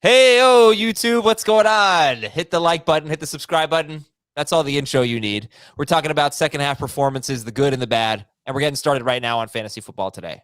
Hey, YouTube, what's going on? Hit the like button, hit the subscribe button. That's all the intro you need. We're talking about second half performances, the good and the bad, and we're getting started right now on Fantasy Football Today.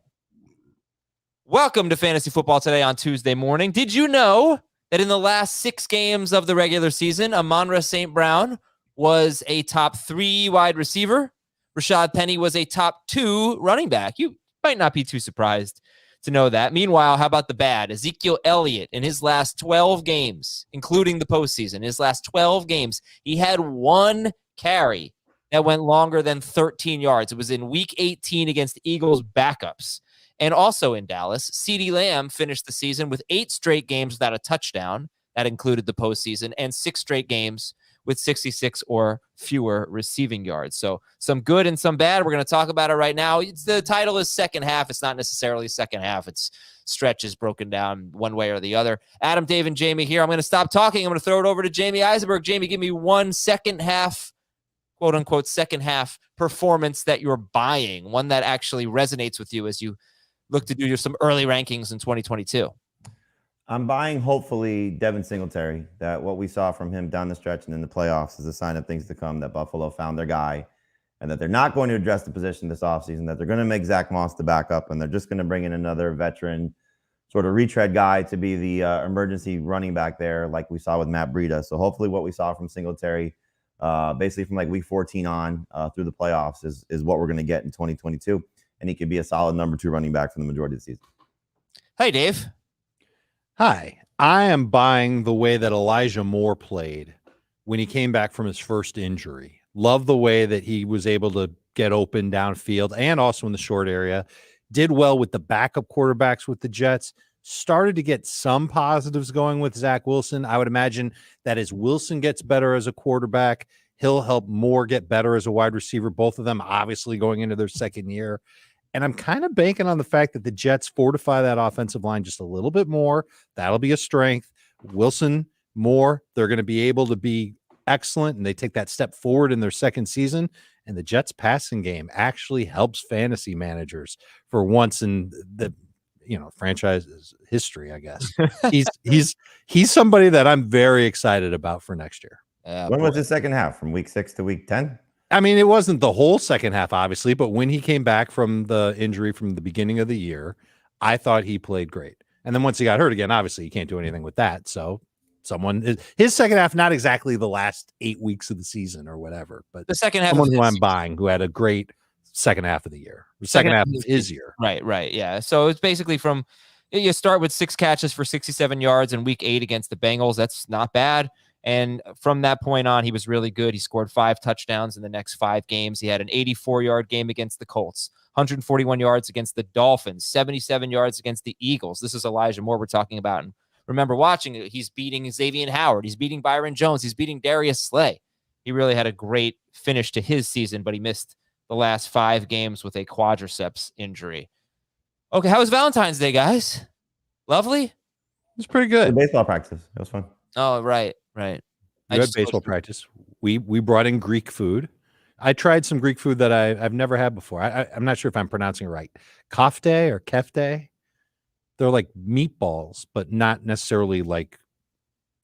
Welcome to Fantasy Football Today on Tuesday morning. Did you know that in the last 6 games of the regular season, Amon-Ra St. Brown was a top 3 wide receiver? Rashaad Penny was a top 2 running back. You might not be too surprised to know that. Meanwhile, how about the bad? Ezekiel Elliott in his last 12 games, including the postseason, his last 12 games, he had 1 carry that went longer than 13 yards. It was in week 18 against the Eagles backups. And also in Dallas, CeeDee Lamb finished the season with 8 straight games without a touchdown. That included the postseason, and 6 straight games with 66 or fewer receiving yards. So some good and some bad. We're going to talk about it right now. The title is second half. It's not necessarily second half. It's stretches broken down one way or the other. Adam, Dave, and Jamey here. I'm going to stop talking. I'm going to throw it over to Jamey Eisenberg. Jamey, give me one second half, quote unquote, second half performance that you're buying, one that actually resonates with you as you look to do some early rankings in 2022. I'm buying, hopefully, Devin Singletary. That what we saw from him down the stretch and in the playoffs is a sign of things to come, that Buffalo found their guy and that they're not going to address the position this offseason, that they're going to make Zach Moss the backup, and they're just going to bring in another veteran sort of retread guy to be the emergency running back there like we saw with Matt Breida. So hopefully what we saw from Singletary basically from like week 14 on through the playoffs is what we're going to get in 2022. And he could be a solid number 2 running back for the majority of the season. Hey, Dave. Hi, I am buying the way that Elijah Moore played when he came back from his first injury. Love the way that he was able to get open downfield and also in the short area. Did well with the backup quarterbacks with the Jets. Started to get some positives going with Zach Wilson. I would imagine that as Wilson gets better as a quarterback, he'll help Moore get better as a wide receiver. Both of them obviously going into their second year. And I'm kind of banking on the fact that the Jets fortify that offensive line just a little bit more. That'll be a strength. Wilson, Moore, they're going to be able to be excellent, and they take that step forward in their second season. And the Jets passing game actually helps fantasy managers for once in the franchise history, I guess. He's somebody that I'm very excited about for next year. When was the second half? From week 6 to week 10? I mean, it wasn't the whole second half, obviously, but when he came back from the injury from the beginning of the year, I thought he played great. And then once he got hurt again, obviously you can't do anything with that. So his second half, not exactly the last 8 weeks of the season or whatever, but the second half, someone who I'm buying who had a great second half of the year, second half of his year. Right. Yeah. So it's basically from, you start with 6 catches for 67 yards in week 8 against the Bengals. That's not bad. And from that point on, he was really good. He scored 5 touchdowns in the next 5 games. He had an 84-yard game against the Colts, 141 yards against the Dolphins, 77 yards against the Eagles. This is Elijah Moore we're talking about. And remember watching it, he's beating Xavier Howard. He's beating Byron Jones. He's beating Darius Slay. He really had a great finish to his season, but he missed the last 5 games with a quadriceps injury. Okay, how was Valentine's Day, guys? Lovely? It was pretty good. Baseball practice. It was fun. Oh, right. We had baseball practice. We brought in Greek food. I tried some Greek food that I've never had before. I'm not sure if I'm pronouncing it right. Kofte or kefte. They're like meatballs, but not necessarily like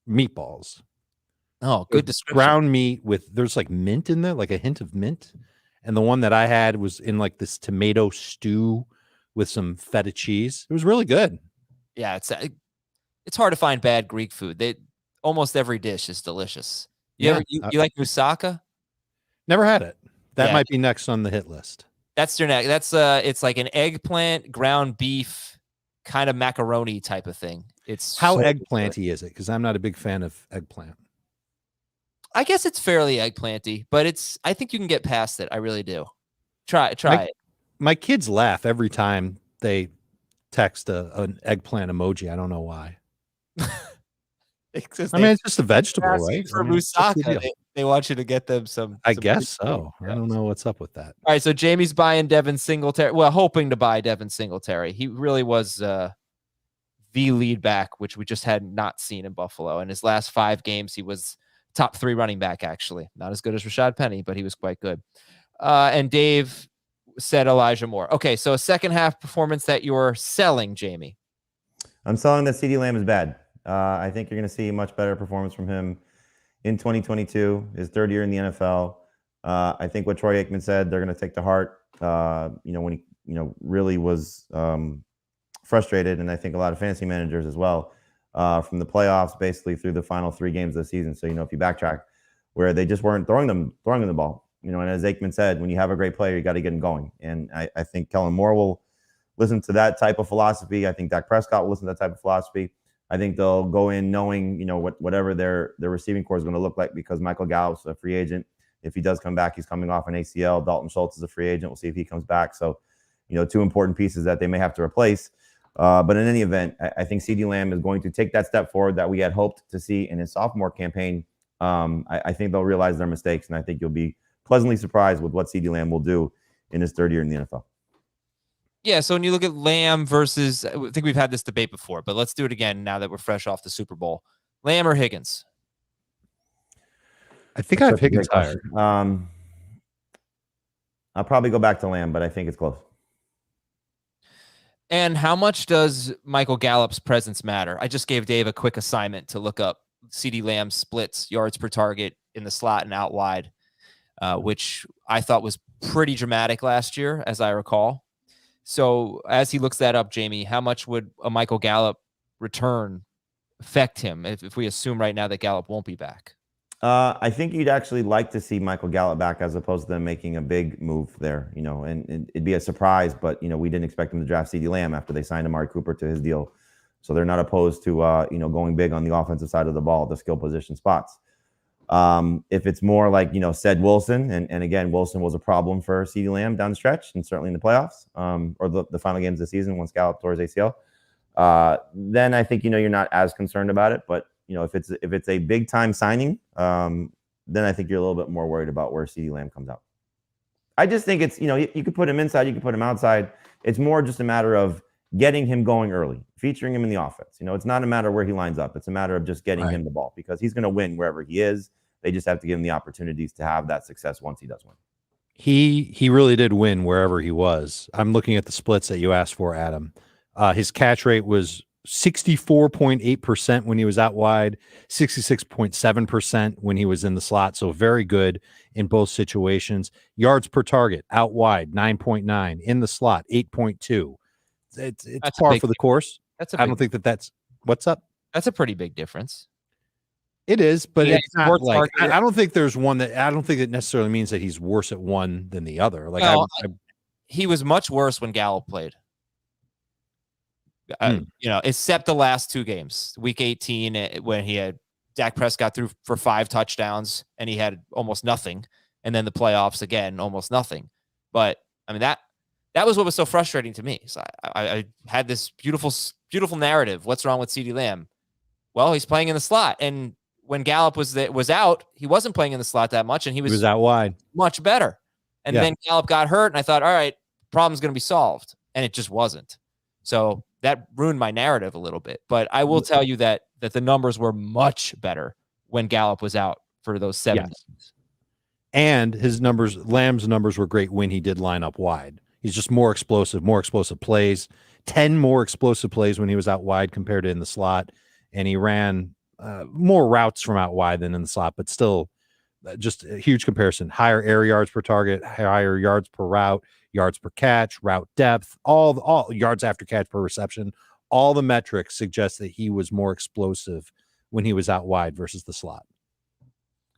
meatballs. Oh, good description. Ground meat there's like mint in there, like a hint of mint. And the one that I had was in like this tomato stew with some feta cheese. It was really good. Yeah, it's hard to find bad Greek food. Almost every dish is delicious. You like moussaka? Never had it. That might be next on the hit list. That's your next. That's it's like an eggplant, ground beef, kind of macaroni type of thing. It's how eggplanty is it? Because I'm not a big fan of eggplant. I guess it's fairly eggplanty, but I think you can get past it. I really do. Try it. My kids laugh every time they text an eggplant emoji. I don't know why. It's just a vegetable, right? For moussaka, they want you to get them some. I guess so. I don't know what's up with that. All right, so Jamey's buying Devin Singletary. Well, hoping to buy Devin Singletary. He really was the lead back, which we just had not seen in Buffalo. In his last 5 games, he was top 3 running back, actually. Not as good as Rashaad Penny, but he was quite good. And Dave said Elijah Moore. Okay, so a second half performance that you're selling, Jamey. I'm selling that CeeDee Lamb is bad. I think you're going to see a much better performance from him in 2022, his third year in the NFL. I think what Troy Aikman said, they're going to take to heart, when he, really was frustrated, and I think a lot of fantasy managers as well, from the playoffs basically through the final 3 games of the season. So, if you backtrack, where they just weren't throwing them the ball, and as Aikman said, when you have a great player, you got to get him going. And I think Kellen Moore will listen to that type of philosophy. I think Dak Prescott will listen to that type of philosophy. I think they'll go in knowing, whatever their receiving core is going to look like, because Michael Gallup's a free agent. If he does come back, he's coming off an ACL. Dalton Schultz is a free agent. We'll see if he comes back. So, 2 important pieces that they may have to replace. But in any event, I think CeeDee Lamb is going to take that step forward that we had hoped to see in his sophomore campaign. I think they'll realize their mistakes, and I think you'll be pleasantly surprised with what CeeDee Lamb will do in his third year in the NFL. Yeah, so when you look at Lamb versus, I think we've had this debate before, but let's do it again now that we're fresh off the Super Bowl. Lamb or Higgins? I think I have Higgins higher. I'll probably go back to Lamb, but I think it's close. And how much does Michael Gallup's presence matter? I just gave Dave a quick assignment to look up CeeDee Lamb's splits, yards per target in the slot and out wide, which I thought was pretty dramatic last year, as I recall. So as he looks that up, Jamey, how much would a Michael Gallup return affect him if we assume right now that Gallup won't be back? I think you'd actually like to see Michael Gallup back, as opposed to them making a big move there, and it'd be a surprise, but, we didn't expect them to draft CeeDee Lamb after they signed Amari Cooper to his deal. So they're not opposed to, going big on the offensive side of the ball, the skill position spots. If it's more like, said Wilson, and again, Wilson was a problem for CeeDee Lamb down the stretch, and certainly in the playoffs, or the final games of the season once Gallup tore his ACL, then I think, you're not as concerned about it. But, if it's a big time signing, then I think you're a little bit more worried about where CeeDee Lamb comes out. I just think it's, you could put him inside, you could put him outside. It's more just a matter of getting him going early, featuring him in the offense. It's not a matter of where he lines up. It's a matter of just getting him the ball, because he's going to win wherever he is. They just have to give him the opportunities to have that success once he does win. He really did win wherever he was. I'm looking at the splits that you asked for, Adam. His catch rate was 64.8% when he was out wide, 66.7% when he was in the slot. So very good in both situations. Yards per target, out wide, 9.9. In the slot, 8.2. It's par for the course. I don't think that's what's up. That's a pretty big difference. It is, but it's not like I don't think there's one that I don't think it necessarily means that he's worse at one than the other. Like he was much worse when Gallup played. Except the last 2 games, week 18, when he had Dak Prescott threw for 5 touchdowns and he had almost nothing. And then the playoffs again, almost nothing. But I mean, that was what was so frustrating to me. So I had this beautiful narrative. What's wrong with CeeDee Lamb? Well, he's playing in the slot. And when Gallup was out, he wasn't playing in the slot that much, and he was out wide, much better. And then Gallup got hurt, and I thought, all right, problem's going to be solved. And it just wasn't. So that ruined my narrative a little bit. But I will tell you that the numbers were much better when Gallup was out for those 7 games. And his numbers, Lamb's numbers were great when he did line up wide. He's just more explosive plays, 10 more explosive plays when he was out wide compared to in the slot. And he ran more routes from out wide than in the slot, but still just a huge comparison. Higher air yards per target, higher yards per route, yards per catch, route depth, all yards after catch per reception. All the metrics suggest that he was more explosive when he was out wide versus the slot.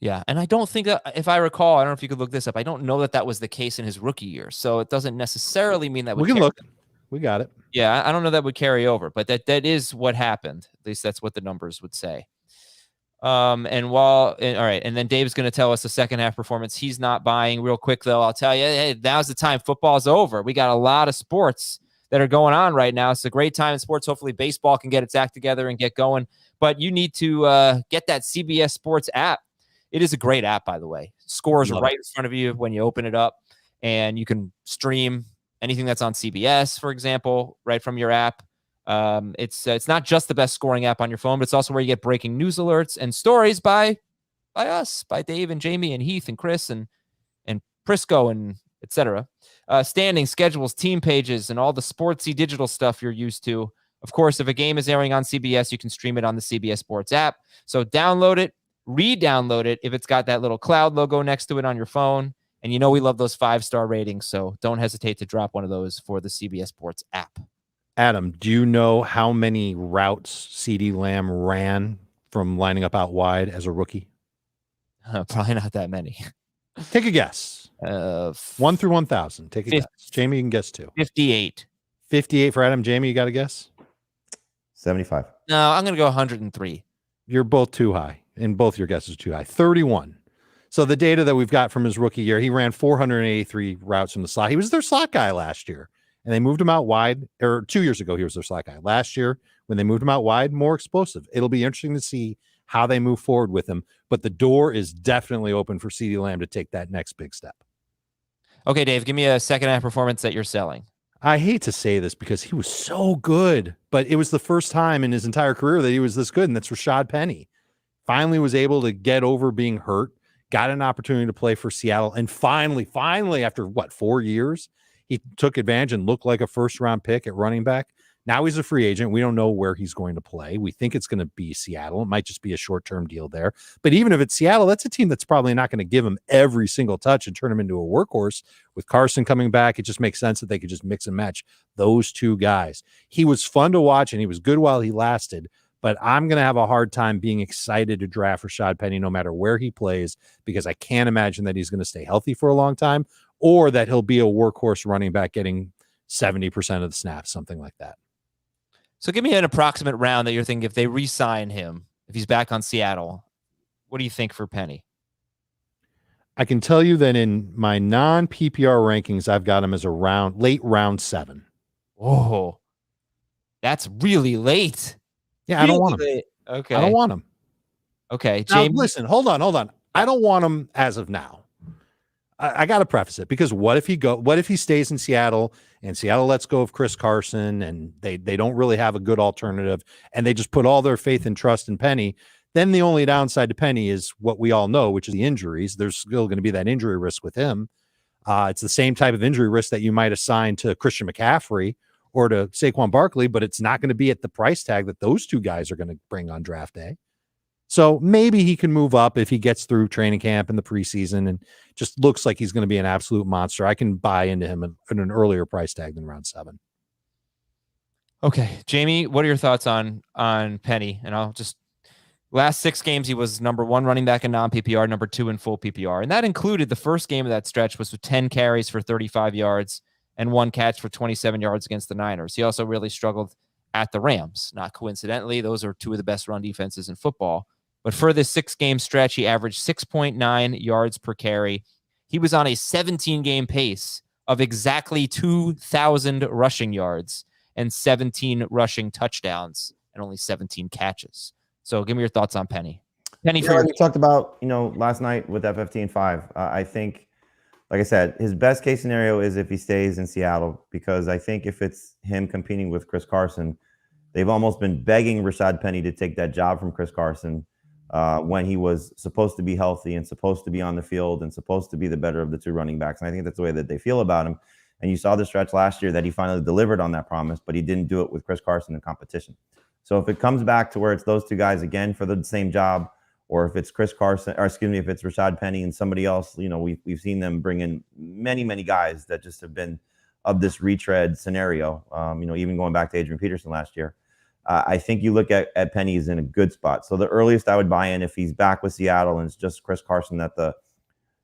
Yeah, and I don't think that, if I recall, I don't know if you could look this up, I don't know that was the case in his rookie year. So it doesn't necessarily mean that we can look. We got it. Yeah, I don't know that would carry over, but that is what happened. At least that's what the numbers would say. All right, and then Dave's going to tell us the second half performance he's not buying. Real quick, though, I'll tell you, hey, now's the time. Football's over. We got a lot of sports that are going on right now. It's a great time in sports. Hopefully baseball can get its act together and get going. But you need to get that CBS Sports app. It is a great app, by the way. Scores are right in front of you when you open it up, and you can stream anything that's on CBS, for example, right from your app. It's not just the best scoring app on your phone, but it's also where you get breaking news alerts and stories by us, by Dave and Jamey and Heath and Chris and Prisco and etc. Standings, schedules, team pages, and all the sportsy digital stuff you're used to Of course, if a game is airing on CBS, you can stream it on the CBS Sports app. So download it, re-download it if it's got that little cloud logo next to it on your phone. And you know we love those 5-star ratings, so don't hesitate to drop one of those for the CBS Sports app. Adam, do you know how many routes CeeDee Lamb ran from lining up out wide as a rookie? Probably not that many. Take a guess. 1 through 1,000. Take a guess. Jamey, you can guess too. 58. 58 for Adam. Jamey, you got a guess? 75. No, I'm going to go 103. You're both too high, and both your guesses are too high. 31. So the data that we've got from his rookie year, he ran 483 routes from the slot. He was their slot guy last year, and they moved him out wide. Or 2 years ago, he was their slot guy. Last year, when they moved him out wide, more explosive. It'll be interesting to see how they move forward with him, but the door is definitely open for CeeDee Lamb to take that next big step. Okay, Dave, give me a second half performance that you're selling. I hate to say this because he was so good, but it was the first time in his entire career that he was this good, and that's Rashaad Penny. Finally was able to get over being hurt, got an opportunity to play for Seattle, and finally, after 4 years, he took advantage and looked like a first-round pick at running back. Now he's a free agent. We don't know where he's going to play. We think it's going to be Seattle. It might just be a short-term deal there. But even if it's Seattle, that's a team that's probably not going to give him every single touch and turn him into a workhorse. With Carson coming back, it just makes sense that they could just mix and match those two guys. He was fun to watch, and he was good while he lasted. But I'm going to have a hard time being excited to draft Rashaad Penny no matter where he plays, because I can't imagine that he's going to stay healthy for a long time, or that he'll be a workhorse running back getting 70% of the snaps, something like that. So give me an approximate round that you're thinking if they re-sign him, if he's back on Seattle. What do you think for Penny? I can tell you that in my non-PPR rankings, I've got him as late round 7. Oh, that's really late. Yeah, I don't want him. Okay. I don't want him. Okay. Now, Jamey, listen, hold on. I don't want him as of now. I got to preface it, because what if he stays in Seattle and Seattle lets go of Chris Carson and they don't really have a good alternative and they just put all their faith and trust in Penny? Then the only downside to Penny is what we all know, which is the injuries. There's still going to be that injury risk with him. It's the same type of injury risk that you might assign to Christian McCaffrey or to Saquon Barkley, but it's not going to be at the price tag that those two guys are going to bring on draft day. So maybe he can move up if he gets through training camp in the preseason and just looks like he's going to be an absolute monster. I can buy into him at an earlier price tag than round 7. okay. Jamey, what are your thoughts on Penny? And I'll just, last 6 games, he was number 1 running back in non-PPR, number 2 in full PPR. And that included the first game of that stretch was with 10 carries for 35 yards and 1 catch for 27 yards against the Niners. He also really struggled at the Rams. Not coincidentally, those are 2 of the best run defenses in football. But for this 6-game stretch, he averaged 6.9 yards per carry. He was on a 17-game pace of exactly 2,000 rushing yards and 17 rushing touchdowns and only 17 catches. So give me your thoughts on Penny. Penny, Yeah, like we talked about, last night with FFT5. I think, like I said, his best case scenario is if he stays in Seattle, because I think if it's him competing with Chris Carson, they've almost been begging Rashaad Penny to take that job from Chris Carson when he was supposed to be healthy and supposed to be on the field and supposed to be the better of the 2 running backs. And I think that's the way that they feel about him. And you saw the stretch last year that he finally delivered on that promise, but he didn't do it with Chris Carson in competition. So if it comes back to where it's those 2 guys again for the same job, or if it's Chris Carson, or excuse me, if it's Rashaad Penny and somebody else, we've seen them bring in many guys that just have been of this retread scenario. Even going back to Adrian Peterson last year. I think you look at Penny is in a good spot. So the earliest I would buy in if he's back with Seattle and it's just Chris Carson at the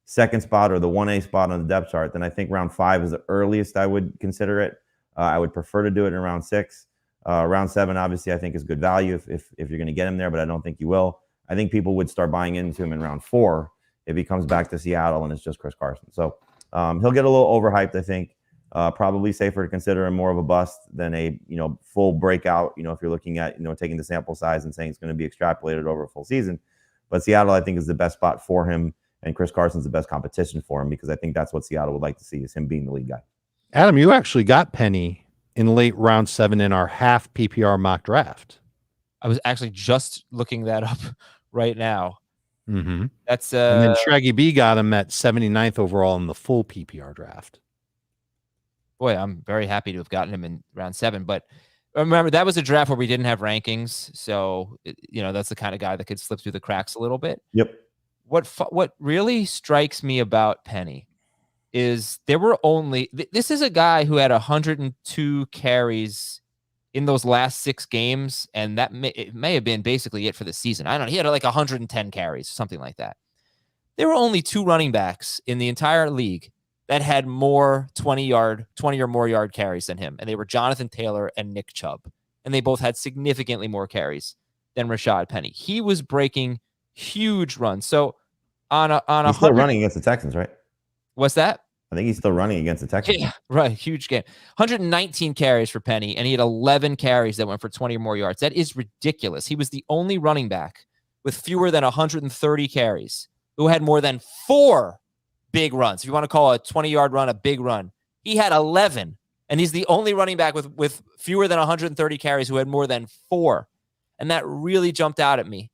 2nd spot or the 1A spot on the depth chart, then I think round 5 is the earliest I would consider it. I would prefer to do it in round 6. Round 7, obviously, I think is good value if you're going to get him there, but I don't think you will. I think people would start buying into him in round 4 if he comes back to Seattle and it's just Chris Carson. So he'll get a little overhyped, I think. Probably safer to consider him more of a bust than a full breakout. If you're looking at taking the sample size and saying it's going to be extrapolated over a full season. But Seattle, I think, is the best spot for him, and Chris Carson's the best competition for him, because I think that's what Seattle would like to see, is him being the lead guy. Adam, you actually got Penny in late round 7 in our half PPR mock draft. I was actually just looking that up right now. Mm-hmm. That's and then Shaggy B got him at 79th overall in the full PPR draft. Boy, I'm very happy to have gotten him in round 7. But Remember, that was a draft where we didn't have rankings. So, that's the kind of guy that could slip through the cracks a little bit. Yep. What really strikes me about Penny is there were only this is a guy who had 102 carries in those last 6 games, and it may have been basically it for the season. I don't know. He had like 110 carries, something like that. There were only 2 running backs in the entire league that had more 20 or more yard carries than him, and they were Jonathan Taylor and Nick Chubb, and they both had significantly more carries than Rashaad Penny. He was breaking huge runs. So he's still running against the Texans, right? What's that? I think he's still running against the Texans. Yeah, right. Huge game. 119 carries for Penny, and he had 11 carries that went for 20 or more yards. That is ridiculous. He was the only running back with fewer than 130 carries who had more than 4 big runs. If you want to call a 20-yard run a big run, he had 11, and he's the only running back with fewer than 130 carries who had more than 4, and that really jumped out at me.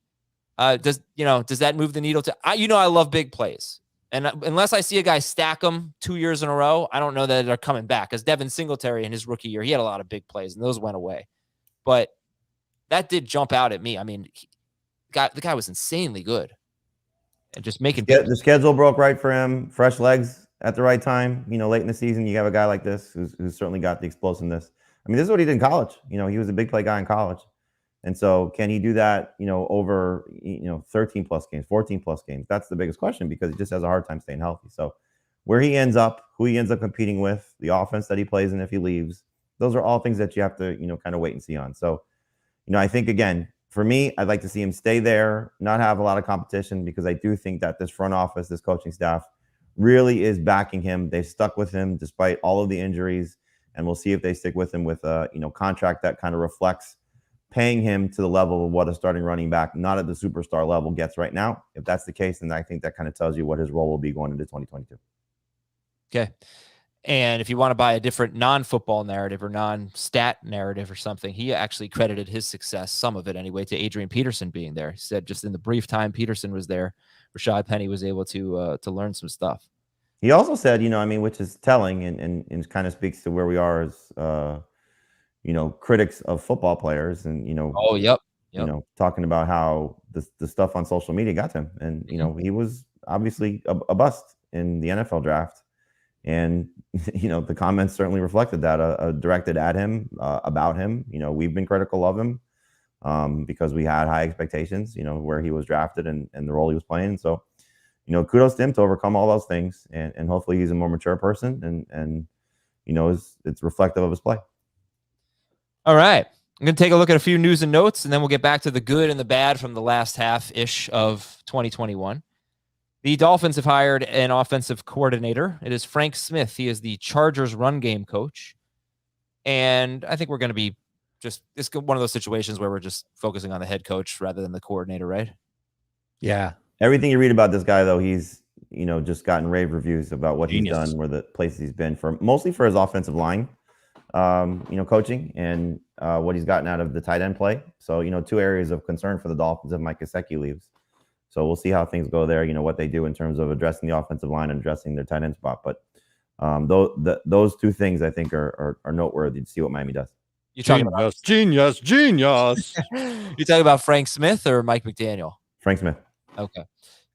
Does that move the needle? I love big plays. And unless I see a guy stack them 2 years in a row, I don't know that they're coming back. Because Devin Singletary in his rookie year, he had a lot of big plays, and those went away. But that did jump out at me. I mean, the guy was insanely good, and just making the schedule broke right for him. Fresh legs at the right time. Late in the season, you have a guy like this who's certainly got the explosiveness. I mean, this is what he did in college. He was a big play guy in college. And so can he do that, over, 13 plus games, 14 plus games? That's the biggest question, because he just has a hard time staying healthy. So where he ends up, who he ends up competing with, the offense that he plays in if he leaves, those are all things that you have to, kind of wait and see on. So, I think, again, for me, I'd like to see him stay there, not have a lot of competition, because I do think that this front office, this coaching staff really is backing him. They've stuck with him despite all of the injuries, and we'll see if they stick with him with a, contract that kind of reflects paying him to the level of what a starting running back, not at the superstar level, gets right now. If that's the case, then I think that kind of tells you what his role will be going into 2022. Okay. And if you want to buy a different non-football narrative or non-stat narrative or something, he actually credited his success, some of it anyway, to Adrian Peterson being there. He said just in the brief time Peterson was there, Rashaad Penny was able to learn some stuff. He also said, which is telling and kind of speaks to where we are as critics of football players, and oh, yep. Talking about how the stuff on social media got to him, and he was obviously a bust in the NFL draft, and the comments certainly reflected that, directed at him, about him. We've been critical of him because we had high expectations, where he was drafted and the role he was playing. So kudos to him to overcome all those things, and hopefully he's a more mature person, and it's reflective of his play. All right. I'm going to take a look at a few news and notes, and then we'll get back to the good and the bad from the last half-ish of 2021. The Dolphins have hired an offensive coordinator. It is Frank Smith. He is the Chargers run game coach. And I think we're going to be this one of those situations where we're just focusing on the head coach rather than the coordinator, right? Yeah. Everything you read about this guy, though, he's, just gotten rave reviews about what Genius. He's done, where the places he's been, mostly for his offensive line. Coaching and what he's gotten out of the tight end play. So, 2 areas of concern for the Dolphins if Mike Gesicki leaves. So we'll see how things go there, what they do in terms of addressing the offensive line and addressing their tight end spot. But those 2 things, I think, are noteworthy to see what Miami does. You talking about genius. You talking about Frank Smith or Mike McDaniel? Frank Smith. Okay.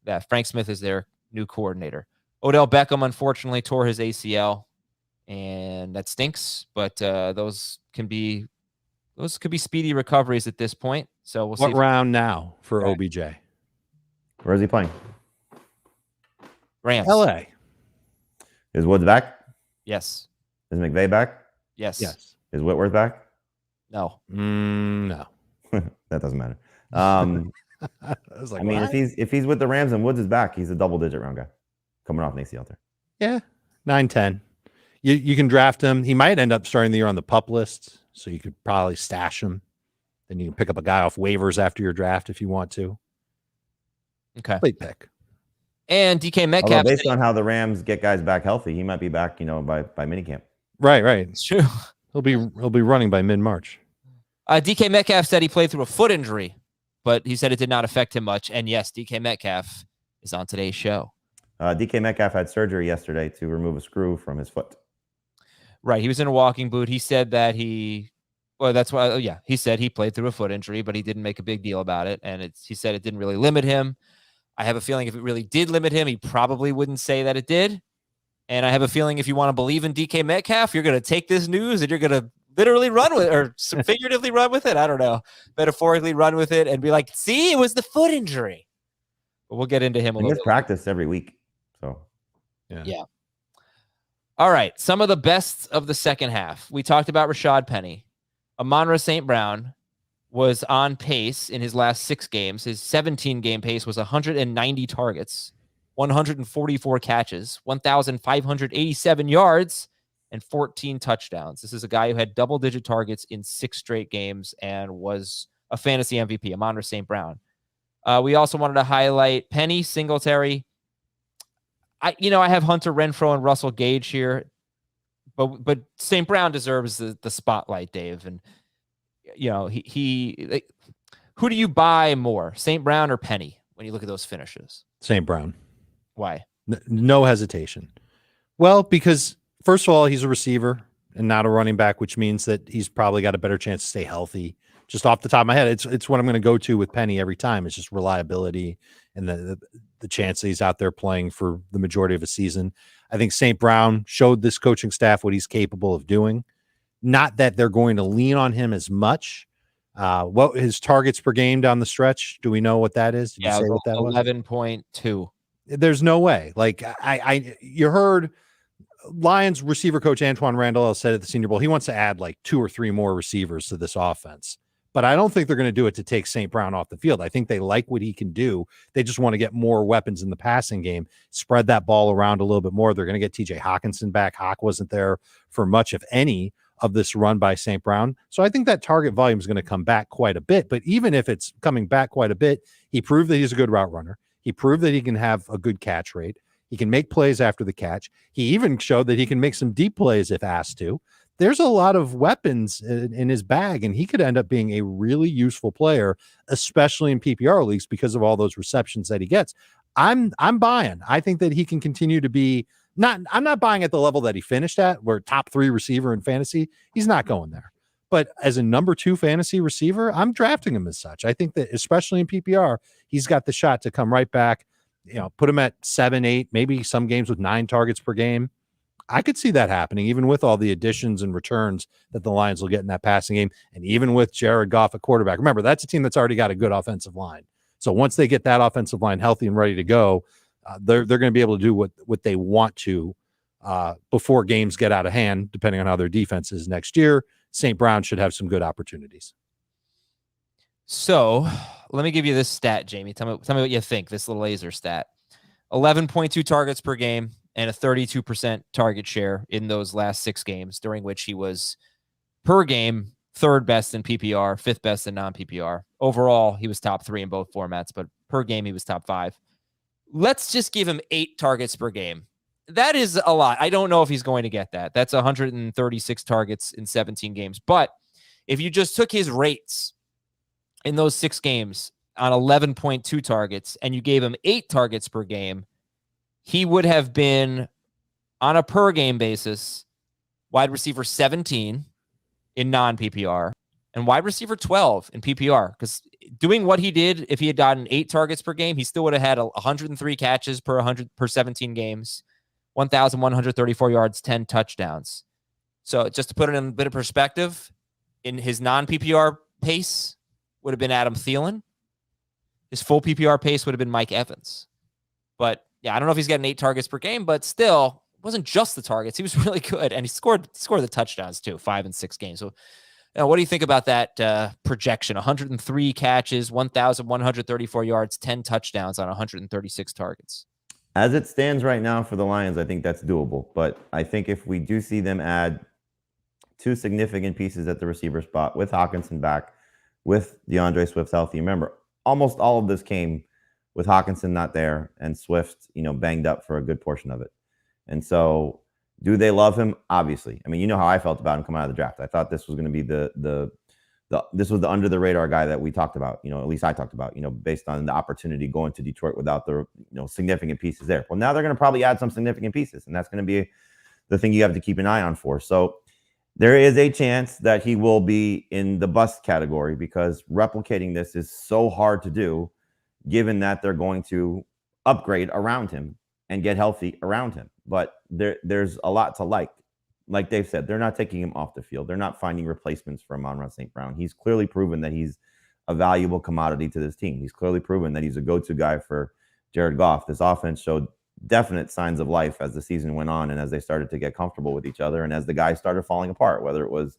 Yeah, Frank Smith is their new coordinator. Odell Beckham, unfortunately, tore his ACL. And that stinks, but those could be speedy recoveries at this point. So we'll see. What round now for OBJ? Where is he playing? Rams. LA. Is Woods back? Yes. Is McVay back? Yes. Is Whitworth back? No. No. That doesn't matter. I mean, if he's with the Rams and Woods is back, he's a double-digit round guy coming off an ACL there. Yeah, 9-10. You can draft him. He might end up starting the year on the pup list, so you could probably stash him. Then you can pick up a guy off waivers after your draft if you want to. Okay. Late pick. And DK Metcalf. Although based on how the Rams get guys back healthy, he might be back, by minicamp. Right. It's true. He'll be running by mid-March. DK Metcalf said he played through a foot injury, but he said it did not affect him much. And yes, DK Metcalf is on today's show. DK Metcalf had surgery yesterday to remove a screw from his foot. Right. He was in a walking boot. He said that he Well, that's why. Yeah, he said he played through a foot injury, but he didn't make a big deal about it, and he said it didn't really limit him. I have a feeling if it really did limit him, he probably wouldn't say that it did. And I have a feeling if you want to believe in DK Metcalf, you're going to take this news and you're going to literally run with it, or figuratively run with it. I don't know, metaphorically run with it and be like, see, it was the foot injury. But we'll get into him a little bit. Practice every week. So, yeah. All right. Some of the best of the second half. We talked about Rashaad Penny. Amon-Ra St. Brown was on pace in his last 6 games. His 17-game pace was 190 targets, 144 catches, 1,587 yards, and 14 touchdowns. This is a guy who had double-digit targets in 6 straight games and was a fantasy MVP, Amon-Ra St. Brown. We also wanted to highlight Penny, Singletary. I have Hunter Renfrow and Russell Gage here, but St. Brown deserves the spotlight, Dave. And he who do you buy more, St. Brown or Penny, when you look at those finishes? St. Brown. Why? No hesitation. Well, because first of all, he's a receiver and not a running back, which means that he's probably got a better chance to stay healthy. Just off the top of my head, it's what I'm going to go to with Penny every time. It's just reliability and the chance that he's out there playing for the majority of a season. I think St. Brown showed this coaching staff what he's capable of doing. Not that they're going to lean on him as much. What his targets per game down the stretch? Do we know what that is? Did you say what that was? 11.2. There's no way. Like you heard Lions receiver coach Antoine Randall said at the Senior Bowl, he wants to add like 2 or 3 more receivers to this offense. But I don't think they're going to do it to take St. Brown off the field. I think they like what he can do. They just want to get more weapons in the passing game, spread that ball around a little bit more. They're going to get TJ Hawkinson back. Hawk wasn't there for much, if any, of this run by St. Brown. So I think that target volume is going to come back quite a bit. But even if it's coming back quite a bit, he proved that he's a good route runner. He proved that he can have a good catch rate. He can make plays after the catch. He even showed that he can make some deep plays if asked to. There's a lot of weapons in his bag, and he could end up being a really useful player, especially in PPR leagues because of all those receptions that he gets. I'm buying. I think that he can continue to be I'm not buying at the level that he finished at, where top 3 receiver in fantasy. He's not going there. But as a number 2 fantasy receiver, I'm drafting him as such. I think that especially in PPR, he's got the shot to come right back, put him at 7, 8, maybe some games with 9 targets per game. I could see that happening, even with all the additions and returns that the Lions will get in that passing game, and even with Jared Goff at quarterback. Remember, that's a team that's already got a good offensive line. So once they get that offensive line healthy and ready to go, they're going to be able to do what they want to before games get out of hand, depending on how their defense is next year. St. Brown should have some good opportunities. So let me give you this stat, Jamey. Tell me what you think, this little laser stat. 11.2 targets per game and a 32% target share in those last 6 games, during which he was per game 3rd best in PPR, 5th best in non-PPR. Overall, he was top 3 in both formats, but per game, he was top 5. Let's just give him 8 targets per game. That is a lot. I don't know if he's going to get that. That's 136 targets in 17 games. But if you just took his rates in those 6 games on 11.2 targets and you gave him 8 targets per game, he would have been, on a per game basis, wide receiver 17 in non-PPR and wide receiver 12 in PPR. Because doing what he did, if he had gotten 8 targets per game, he still would have had 103 catches per 17 games, 1,134 yards, 10 touchdowns. So just to put it in a bit of perspective, in his non-PPR pace would have been Adam Thielen. His full PPR pace would have been Mike Evans. But yeah, I don't know if he's getting 8 targets per game, but still, it wasn't just the targets. He was really good, and he scored the touchdowns too, 5 and 6 games. So, what do you think about that projection? 103 catches, 1,134 yards, 10 touchdowns on 136 targets. As it stands right now for the Lions, I think that's doable. But I think if we do see them add 2 significant pieces at the receiver spot, with Hawkinson back, with DeAndre Swift healthy. Remember, almost all of this came with Hawkinson not there and Swift, banged up for a good portion of it. And so, do they love him? Obviously. I mean, you know how I felt about him coming out of the draft. I thought this was going to be this was the under the radar guy that we talked about, at least I talked about, based on the opportunity going to Detroit without the, significant pieces there. Well, now they're going to probably add some significant pieces, and that's going to be the thing you have to keep an eye on for. So There is a chance that he will be in the bust category because replicating this is so hard to do, given that they're going to upgrade around him and get healthy around him. But there's a lot to like. Like Dave said, they're not taking him off the field. They're not finding replacements for Amon-Ra St. Brown. He's clearly proven that he's a valuable commodity to this team. He's clearly proven that he's a go-to guy for Jared Goff. This offense showed definite signs of life as the season went on and as they started to get comfortable with each other and as the guys started falling apart, whether it was,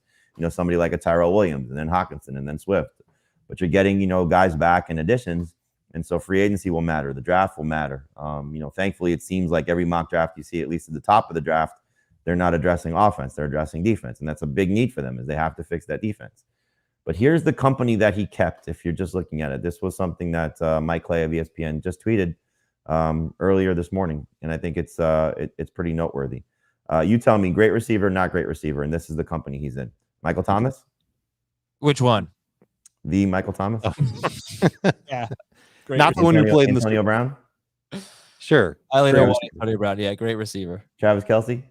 somebody like a Tyrell Williams and then Hawkinson and then Swift. But you're getting, guys back in additions. And so free agency will matter. The draft will matter. Thankfully, it seems like every mock draft you see, at least at the top of the draft, they're not addressing offense. They're addressing defense. And that's a big need for them is they have to fix that defense. But here's the company that he kept if you're just looking at it. This was something that Mike Clay of ESPN just tweeted earlier this morning. And I think it's pretty noteworthy. You tell me, great receiver, not great receiver. And this is the company he's in. Michael Thomas? Which one? The Michael Thomas? Yeah. Great not receiver. The one who played in the Antonio Brown? Sure. I only know Antonio Brown. Yeah, great receiver. Travis Kelce?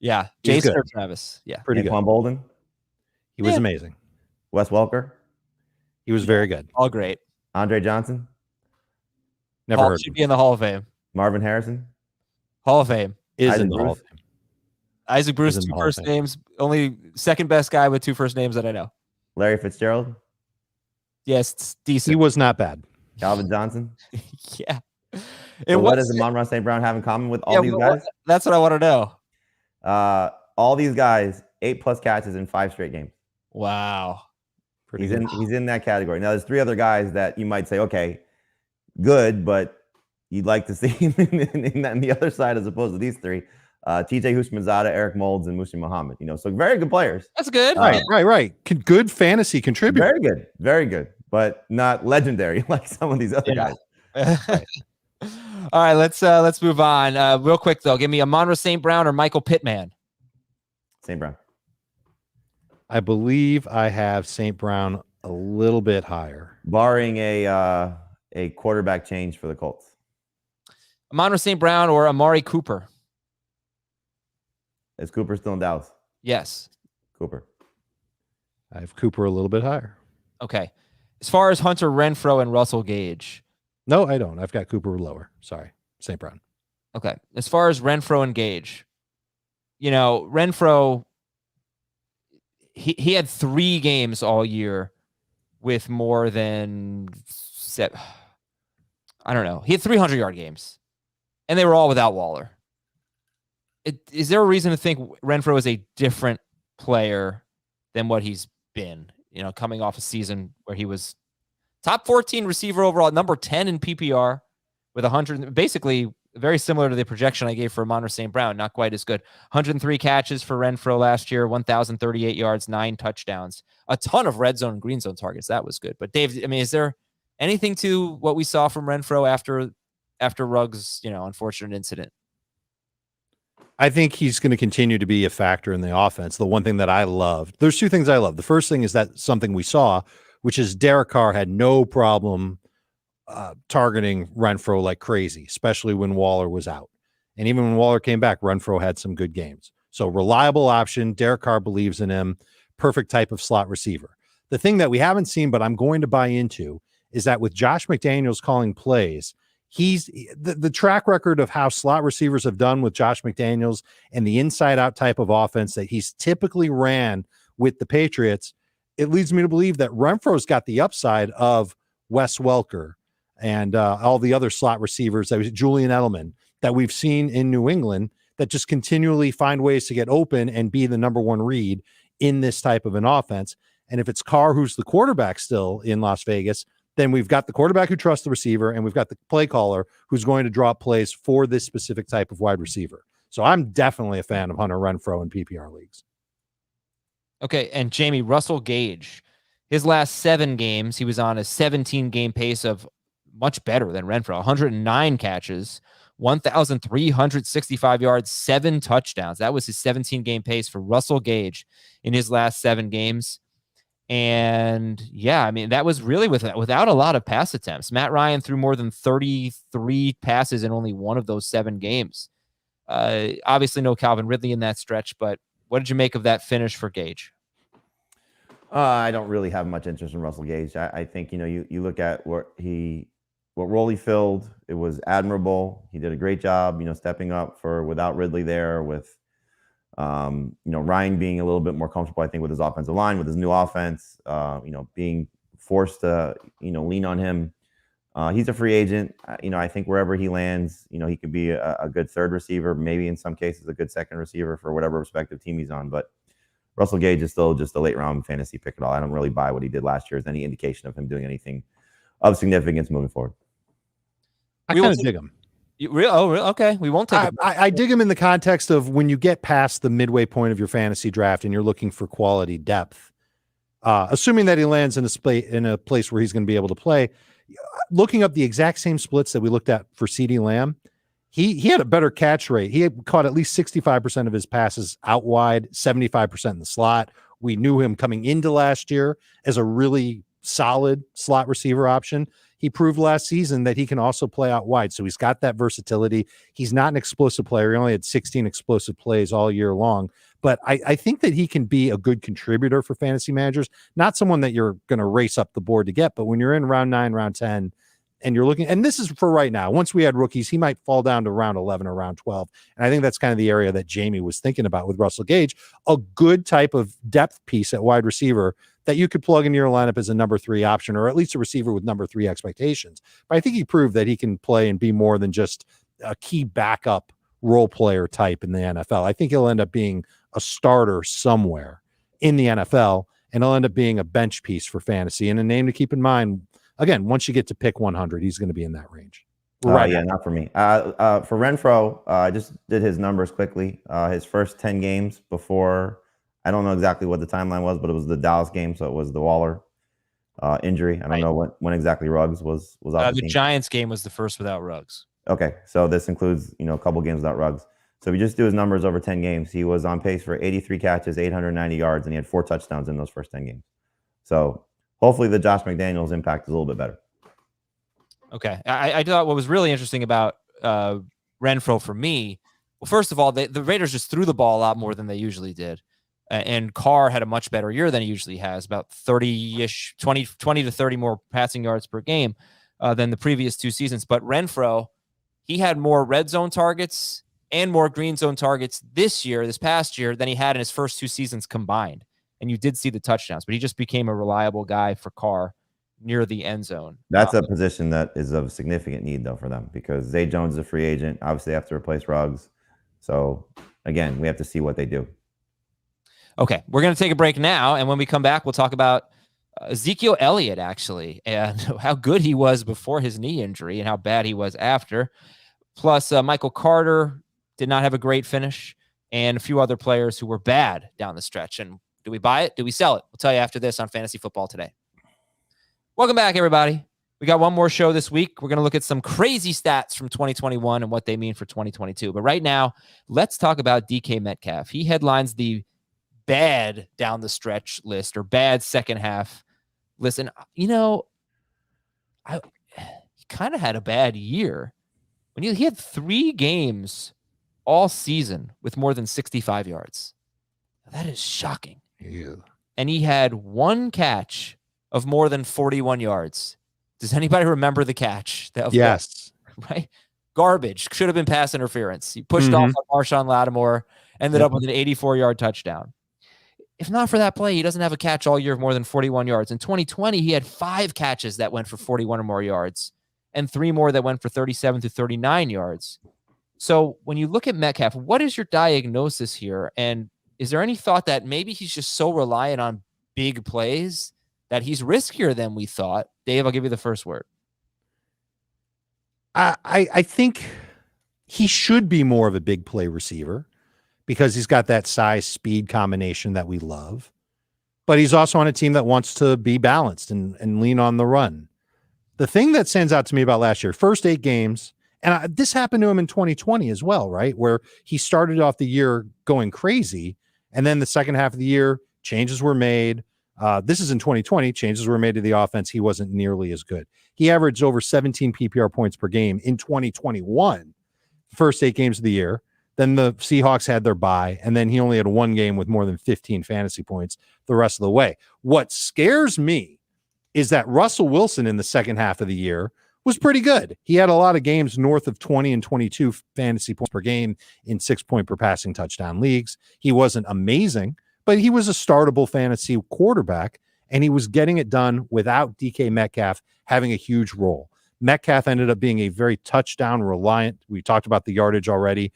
Yeah. Jason or Travis? Yeah. Pretty good. Anquan Bolden? He was amazing. Wes Welker? He was very good. All great. Andre Johnson? Never heard. Should be in the Hall of Fame. Marvin Harrison? Hall of Fame. Is in the Hall of Fame. Isaac Bruce, 2 first names. Only second best guy with 2 first names that I know. Larry Fitzgerald? Yes, it's decent. He was not bad. Calvin Johnson? Yeah. What does Amon-Ra St. Brown have in common with all these guys? That's what I want to know. All these guys, 8+ catches in 5 straight games. Wow. He's in that category. Now, there's 3 other guys that you might say, okay, good, but you'd like to see him in the other side as opposed to these 3. TJ Houshmandzadeh, Eric Moulds, and Muhsin Muhammad. So very good players. That's good. Right. Good fantasy contributor. Very good, but not legendary like some of these other guys. Right. All right, let's move on. Real quick though, give me Amon-Ra St. Brown or Michael Pittman. St. Brown. I believe I have St. Brown a little bit higher, barring a quarterback change for the Colts. Amon-Ra St. Brown or Amari Cooper. Is Cooper still in Dallas? Yes. Cooper. I have Cooper a little bit higher. Okay. As far as Hunter Renfrow and Russell Gage. No, I don't. I've got Cooper lower. Sorry. St. Brown. Okay. As far as Renfrow and Gage, Renfrow, he had 3 games all year with more than I don't know. He had 300-yard games, and they were all without Waller. Is there a reason to think Renfrow is a different player than what he's been? Coming off a season where he was top 14 receiver overall, number 10 in PPR with 100, basically very similar to the projection I gave for Amon-Ra St. Brown, not quite as good. 103 catches for Renfrow last year, 1,038 yards, 9 touchdowns, a ton of red zone and green zone targets. That was good. But Dave, is there anything to what we saw from Renfrow after Ruggs, unfortunate incident? I think he's going to continue to be a factor in the offense. The one thing that I loved, there's 2 things I love. The first thing is that something we saw, which is Derek Carr had no problem targeting Renfrow like crazy, especially when Waller was out. And even when Waller came back, Renfrow had some good games. So reliable option. Derek Carr believes in him. Perfect type of slot receiver. The thing that we haven't seen, but I'm going to buy into, is that with Josh McDaniels calling plays, he's the track record of how slot receivers have done with Josh McDaniels and the inside out type of offense that he's typically ran with the Patriots. It leads me to believe that Renfro's got the upside of Wes Welker and all the other slot receivers, that was Julian Edelman, that we've seen in New England, that just continually find ways to get open and be the number 1 read in this type of an offense. And if it's Carr, who's the quarterback still in Las Vegas, then we've got the quarterback who trusts the receiver, and we've got the play caller who's going to draw plays for this specific type of wide receiver. So I'm definitely a fan of Hunter Renfrow in PPR leagues. Okay, and Jamey, Russell Gage, his last 7 games, he was on a 17-game pace of much better than Renfrow. 109 catches, 1,365 yards, 7 touchdowns. That was his 17-game pace for Russell Gage in his last 7 games. And that was really without a lot of pass attempts. Matt Ryan threw more than 33 passes in only one of those 7 games. Obviously no Calvin Ridley in that stretch, but What did you make of that finish for Gage? I don't really have much interest in Russell Gage. I think, you look at what role he filled. It was admirable. He did a great job, stepping up without Ridley there, with Ryan being a little bit more comfortable, I think, with his offensive line, with his new offense, being forced to, lean on him. He's a free agent. I think wherever he lands, he could be a good third receiver, maybe in some cases a good second receiver for whatever respective team he's on. But Russell Gage is still just a late round fantasy pick at all. I don't really buy what he did last year as any indication of him doing anything of significance moving forward. I kind of dig him. Okay. We won't take it. I dig him in the context of when you get past the midway point of your fantasy draft and you're looking for quality depth, assuming that he lands in a place where he's going to be able to play. Looking up the exact same splits that we looked at for CeeDee Lamb, he had a better catch rate. He had caught at least 65% of his passes out wide, 75% in the slot. We knew him coming into last year as a really solid slot receiver option. He proved last season that he can also play out wide. So he's got that versatility. He's not an explosive player. He only had 16 explosive plays all year long. But I think that he can be a good contributor for fantasy managers, not someone that you're going to race up the board to get. But when you're in round 9, round 10, and you're looking, and this is for right now, once we had rookies, he might fall down to round 11 or round 12. And I think that's kind of the area that Jamey was thinking about with Russell Gage, a good type of depth piece at wide receiver that you could plug into your lineup as a number 3 option, or at least a receiver with number 3 expectations. But I think he proved that he can play and be more than just a key backup role player type in the NFL. I think he'll end up being a starter somewhere in the NFL, and he'll end up being a bench piece for fantasy. And a name to keep in mind, again, once you get to pick 100, he's going to be in that range. Right. Yeah, not for me. For Renfrow, I just did his numbers quickly. His first 10 games before, I don't know exactly what the timeline was, but it was the Dallas game, so it was the Waller injury. I don't know when exactly Ruggs was off the Giants game was the first without Ruggs. Okay, so this includes a couple games without Ruggs. So if you just do his numbers over 10 games, he was on pace for 83 catches, 890 yards, and he had 4 touchdowns in those first 10 games. So hopefully the Josh McDaniels impact is a little bit better. Okay. I thought what was really interesting about Renfrow for me, well, first of all, the Raiders just threw the ball a lot more than they usually did. And Carr had a much better year than he usually has, about 30-ish, 20 to 30 more passing yards per game than the previous 2 seasons. But Renfrow, he had more red zone targets and more green zone targets this past year, than he had in his first 2 seasons combined. And you did see the touchdowns, but he just became a reliable guy for Carr near the end zone. That's a position that is of significant need, though, for them, because Zay Jones is a free agent. Obviously, they have to replace Ruggs. So, again, we have to see what they do. Okay, we're going to take a break now, and when we come back, we'll talk about Ezekiel Elliott, actually, and how good he was before his knee injury and how bad he was after. Plus, Michael Carter did not have a great finish, and a few other players who were bad down the stretch. And do we buy it? Do we sell it? We'll tell you after this on Fantasy Football Today. Welcome back, everybody. We got one more show this week. We're going to look at some crazy stats from 2021 and what they mean for 2022. But right now, let's talk about DK Metcalf. He headlines the bad down the stretch list, or bad second half list. And, he kind of had a bad year. He had 3 games all season with more than 65 yards. That is shocking. Ew. And he had 1 catch of more than 41 yards. Does anybody remember the catch? Yes. Right? Garbage. Should have been pass interference. He pushed off on Marshawn Lattimore, ended up with an 84-yard touchdown. If not for that play, he doesn't have a catch all year of more than 41 yards. In 2020, he had 5 catches that went for 41 or more yards, and 3 more that went for 37 to 39 yards. So when you look at Metcalf, what is your diagnosis here? And is there any thought that maybe he's just so reliant on big plays that he's riskier than we thought? Dave, I'll give you the first word. I think he should be more of a big play receiver because he's got that size speed combination that we love. But he's also on a team that wants to be balanced and lean on the run. The thing that stands out to me about last year, first 8 games, and this happened to him in 2020 as well, right? Where he started off the year going crazy, and then the second half of the year, changes were made. This is in 2020. Changes were made to the offense. He wasn't nearly as good. He averaged over 17 PPR points per game in 2021, first 8 games of the year. Then the Seahawks had their bye, and then he only had one game with more than 15 fantasy points the rest of the way. What scares me is that Russell Wilson in the second half of the year was pretty good. He had a lot of games north of 20 and 22 fantasy points per game in 6-point per passing touchdown leagues. He wasn't amazing, but he was a startable fantasy quarterback, and he was getting it done without DK Metcalf having a huge role. Metcalf ended up being a very touchdown reliant. We talked about the yardage already,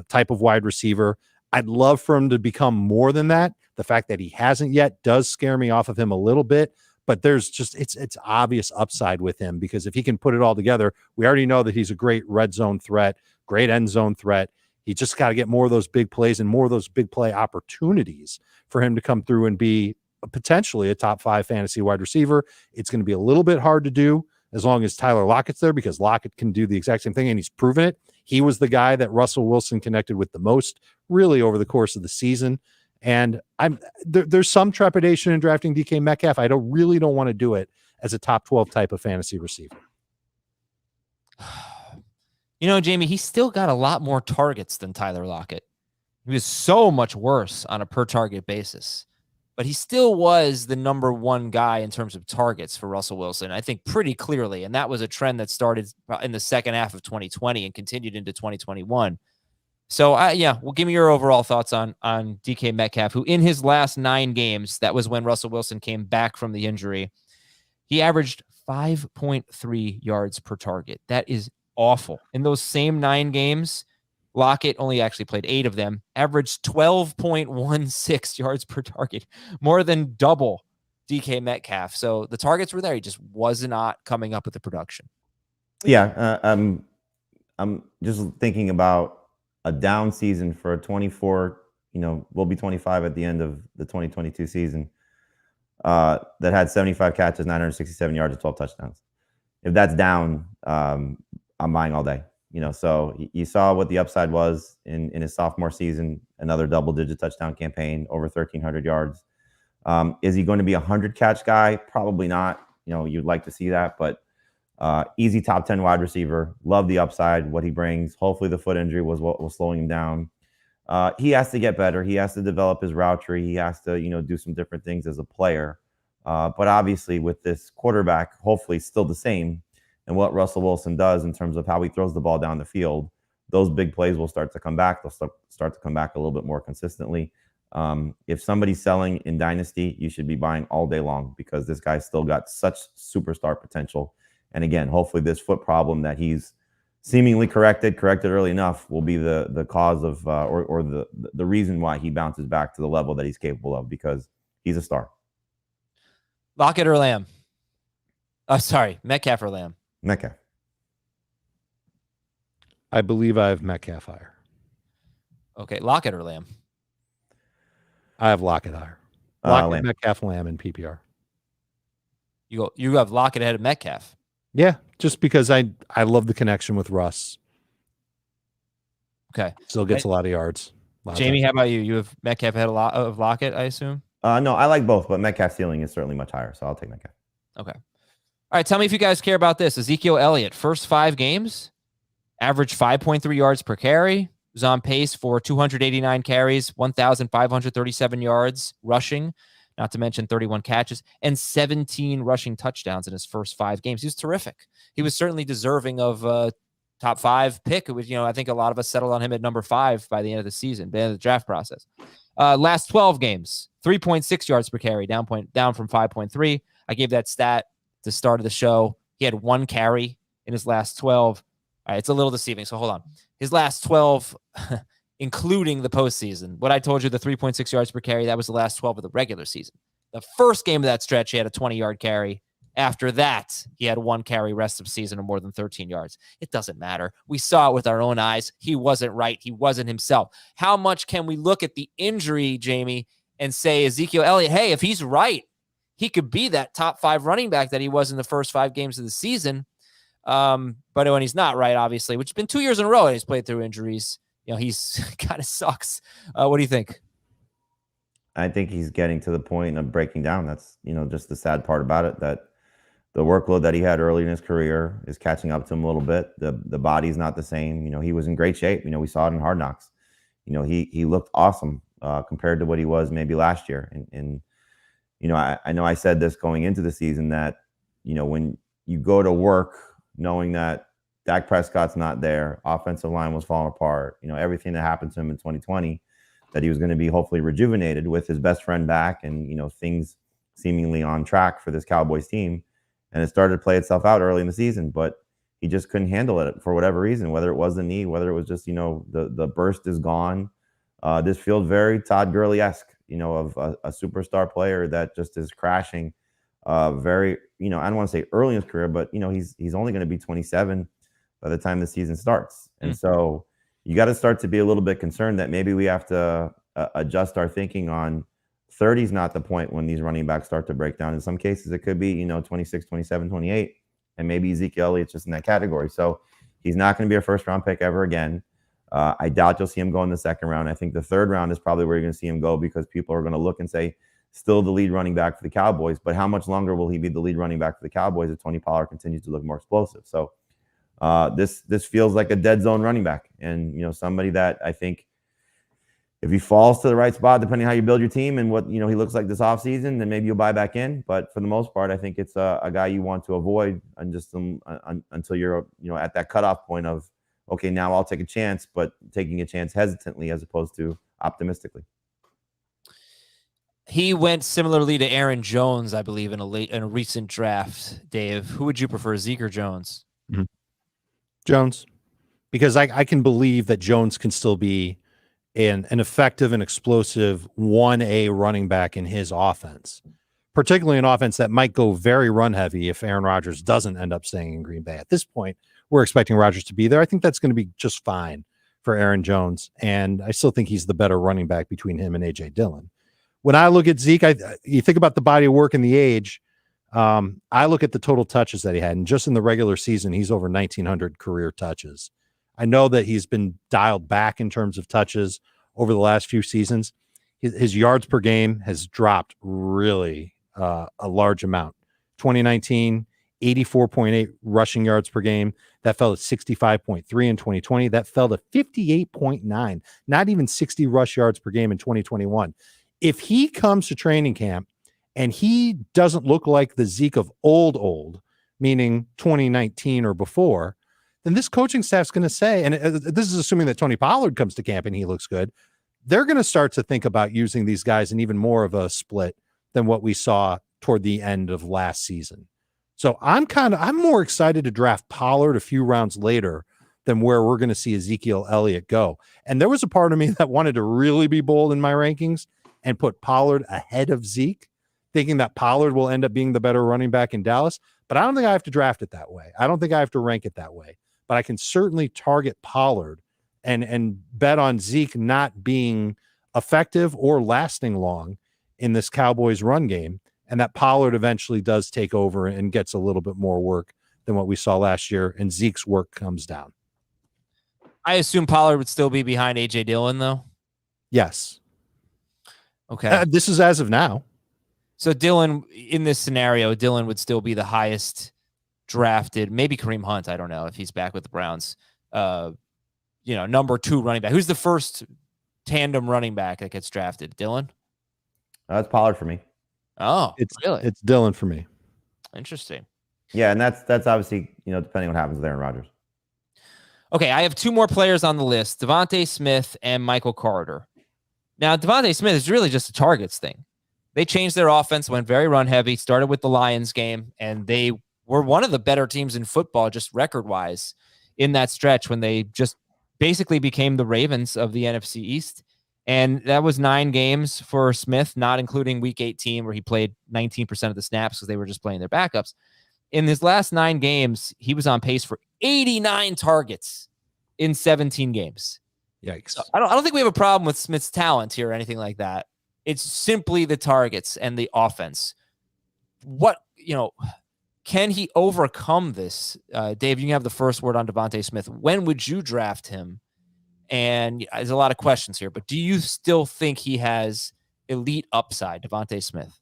type of wide receiver. I'd love for him to become more than that. The fact that he hasn't yet does scare me off of him a little bit, but there's just, it's obvious upside with him, because if he can put it all together, we already know that he's a great red zone threat, great end zone threat. He just got to get more of those big plays and more of those big play opportunities for him to come through and be potentially a top 5 fantasy wide receiver. It's going to be a little bit hard to do as long as Tyler Lockett's there, because Lockett can do the exact same thing, and he's proven it. He was the guy that Russell Wilson connected with the most really over the course of the season. And there's some trepidation in drafting DK Metcalf. I really don't want to do it as a top 12 type of fantasy receiver. You know, Jamey, he still got a lot more targets than Tyler Lockett. He was so much worse on a per target basis, but he still was the number 1 guy in terms of targets for Russell Wilson, I think pretty clearly. And that was a trend that started in the second half of 2020 and continued into 2021. So, well, give me your overall thoughts on DK Metcalf, who in his last 9 games, that was when Russell Wilson came back from the injury, he averaged 5.3 yards per target. That is awful. In those same 9 games, Lockett only actually played 8 of them, averaged 12.16 yards per target, more than double DK Metcalf. So the targets were there. He just was not coming up with the production. Yeah, I'm just thinking about a down season for a 24, will be 25 at the end of the 2022 season, that had 75 catches, 967 yards, and 12 touchdowns. If that's down, I'm buying all day. So you saw what the upside was in his sophomore season, another double-digit touchdown campaign, over 1,300 yards. Is he going to be a 100-catch guy? Probably not. You'd like to see that, but easy top 10 wide receiver. Love the upside, what he brings. Hopefully the foot injury was what was slowing him down. He has to get better. He has to develop his route tree. He has to, do some different things as a player. But obviously with this quarterback, hopefully still the same, and what Russell Wilson does in terms of how he throws the ball down the field, those big plays will start to come back. They'll start to come back a little bit more consistently. If somebody's selling in Dynasty, you should be buying all day long, because this guy's still got such superstar potential. And again, hopefully this foot problem that he's seemingly corrected early enough will be the cause of or the reason why he bounces back to the level that he's capable of, because he's a star. Lockett or Lamb? Metcalf or Lamb? Metcalf. I believe I have Metcalf higher. Okay, Lockett or Lamb? I have Lockett higher. Lockett, Lamb. Metcalf, Lamb, and PPR. You have Lockett ahead of Metcalf. Yeah, just because I love the connection with Russ. Okay. Still gets a lot of yards. Jamey, how about you? You have Metcalf ahead of Lockett, I assume? No, I like both, but Metcalf's ceiling is certainly much higher, so I'll take Metcalf. Okay. All right, tell me if you guys care about this. Ezekiel Elliott, first 5 games, averaged 5.3 yards per carry, was on pace for 289 carries, 1,537 yards rushing, not to mention 31 catches, and 17 rushing touchdowns in his first 5 games. He was terrific. He was certainly deserving of a top 5 pick. It was, I think a lot of us settled on him at number 5 by the end of the season, by the end of the draft process. Last 12 games, 3.6 yards per carry, down from 5.3. I gave that stat at the start of the show. He had 1 carry in his last 12. All right, it's a little deceiving, so hold on. His last 12, including the postseason. What I told you, the 3.6 yards per carry, that was the last 12 of the regular season. The first game of that stretch, he had a 20-yard carry. After that, he had 1 carry rest of season of more than 13 yards. It doesn't matter. We saw it with our own eyes. He wasn't right. He wasn't himself. How much can we look at the injury, Jamey, and say Ezekiel Elliott, hey, if he's right, he could be that top 5 running back that he was in the first 5 games of the season. But when he's not right, obviously, which has been 2 years in a row, and he's played through injuries, he's kind of sucks. What do you think? I think he's getting to the point of breaking down. That's, just the sad part about it, that the workload that he had early in his career is catching up to him a little bit. The body's not the same. He was in great shape. We saw it in Hard Knocks. he looked awesome compared to what he was maybe last year. And I know I said this going into the season that, when you go to work knowing that Dak Prescott's not there, offensive line was falling apart, everything that happened to him in 2020, that he was going to be hopefully rejuvenated with his best friend back and, things seemingly on track for this Cowboys team. And it started to play itself out early in the season, but he just couldn't handle it for whatever reason, whether it was the knee, whether it was just, the burst is gone. This feels very Todd Gurley-esque, of a superstar player that just is crashing very, I don't want to say early in his career, but, he's only going to be 27 by the time the season starts. And so you got to start to be a little bit concerned that maybe we have to adjust our thinking on 30 is not the point when these running backs start to break down. In some cases, it could be, 26, 27, 28, and maybe Ezekiel Elliott's just in that category. So he's not going to be a first-round pick ever again. I doubt you'll see him go in the second round. I think the third round is probably where you're going to see him go because people are going to look and say, still the lead running back for the Cowboys, but how much longer will he be the lead running back for the Cowboys if Tony Pollard continues to look more explosive? So this feels like a dead zone running back, and somebody that I think if he falls to the right spot, depending how you build your team and what he looks like this offseason, then maybe you'll buy back in. But for the most part, I think it's a guy you want to avoid and just until you're at that cutoff point of, okay, now I'll take a chance, but taking a chance hesitantly as opposed to optimistically. He went similarly to Aaron Jones, I believe, in a recent draft. Dave, who would you prefer, Zeke or Jones? Mm-hmm. Jones, because I can believe that Jones can still be an effective and explosive 1A running back in his offense, particularly an offense that might go very run heavy if Aaron Rodgers doesn't end up staying in Green Bay. At this point, we're expecting Rodgers to be there. I think that's going to be just fine for Aaron Jones, and I still think he's the better running back between him and A.J. Dillon. When I look at Zeke, you think about the body of work and the age. I look at the total touches that he had, and just in the regular season, he's over 1,900 career touches. I know that he's been dialed back in terms of touches over the last few seasons. His yards per game has dropped really a large amount. 2019, 84.8 rushing yards per game. That fell to 65.3 in 2020. That fell to 58.9, not even 60 rush yards per game in 2021. If he comes to training camp and he doesn't look like the Zeke of old, meaning 2019 or before, then this coaching staff's going to say, and this is assuming that Tony Pollard comes to camp and he looks good, they're going to start to think about using these guys in even more of a split than what we saw toward the end of last season. So I'm more excited to draft Pollard a few rounds later than where we're going to see Ezekiel Elliott go. And there was a part of me that wanted to really be bold in my rankings and put Pollard ahead of Zeke, thinking that Pollard will end up being the better running back in Dallas. But I don't think I have to draft it that way. I don't think I have to rank it that way. But I can certainly target Pollard and bet on Zeke not being effective or lasting long in this Cowboys run game, and that Pollard eventually does take over and gets a little bit more work than what we saw last year, and Zeke's work comes down. I assume Pollard would still be behind A.J. Dillon, though? Yes. Okay. This is as of now. So Dillon, in this scenario, Dillon would still be the highest drafted, maybe Kareem Hunt. I don't know if he's back with the Browns. Number 2 running back. Who's the first tandem running back that gets drafted? Dillon? That's Pollard for me. Oh, really? It's Dillon for me. Interesting. Yeah, and that's obviously, depending on what happens with Aaron Rodgers. Okay, I have 2 more players on the list, DeVonta Smith and Michael Carter. Now, DeVonta Smith is really just a targets thing. They changed their offense, went very run heavy, started with the Lions game, and they were one of the better teams in football, just record-wise, in that stretch when they just basically became the Ravens of the NFC East. And that was 9 games for Smith, not including week 18, where he played 19% of the snaps because they were just playing their backups. In his last 9 games, he was on pace for 89 targets in 17 games. Yikes. So I don't think we have a problem with Smith's talent here or anything like that. It's simply the targets and the offense. Can he overcome this? Dave, you can have the first word on DeVonta Smith. When would you draft him? And there's a lot of questions here, but do you still think he has elite upside, DeVonta Smith?